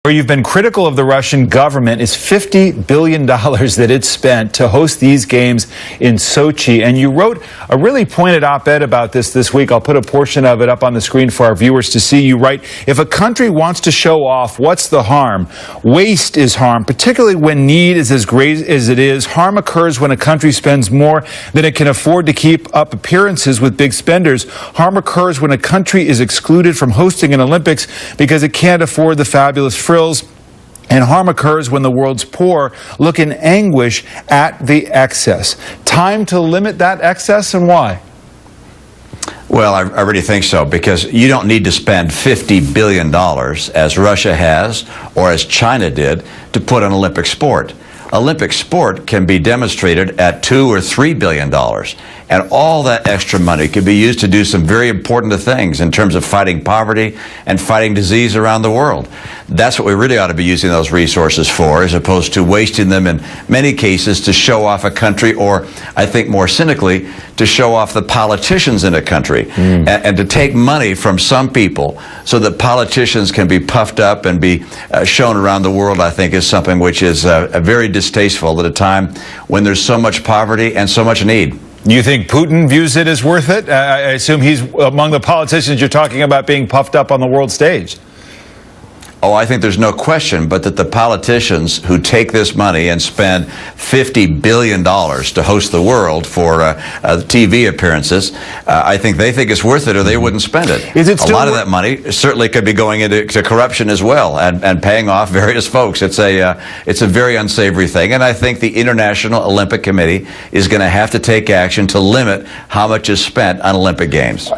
Where you've been critical of the Russian government is $50 billion that it spent to host these games in Sochi. And you wrote a really pointed op-ed about this week. I'll put a portion of it up on the screen for our viewers to see. You write, if a country wants to show off, what's the harm? Waste is harm, particularly when need is as great as it is. Harm occurs when a country spends more than it can afford to keep up appearances with big spenders. Harm occurs when a country is excluded from hosting an Olympics because it can't afford the fabulous frills. And harm occurs when the world's poor look in anguish at the excess. Time to limit that excess, and why? Well, I really think so, because you don't need to spend $50 billion, as Russia has, or as China did, to put on Olympic sport. Olympic sport can be demonstrated at $2 or $3 billion. And all that extra money could be used to do some very important things in terms of fighting poverty and fighting disease around the world. That's what we really ought to be using those resources for, as opposed to wasting them in many cases to show off a country, or I think more cynically, to show off the politicians in a country, and to take money from some people so that politicians can be puffed up and be shown around the world, I think is something which is very distasteful at a time when there's so much poverty and so much need. You think Putin views it as worth it? I assume he's among the politicians you're talking about being puffed up on the world stage. Oh, I think there's no question, but that the politicians who take this money and spend $50 billion to host the world for TV appearances, I think they think it's worth it, or they wouldn't spend it. Is it still a lot of that money certainly could be going into corruption as well, and paying off various folks. It's a very unsavory thing, and I think the International Olympic Committee is going to have to take action to limit how much is spent on Olympic Games.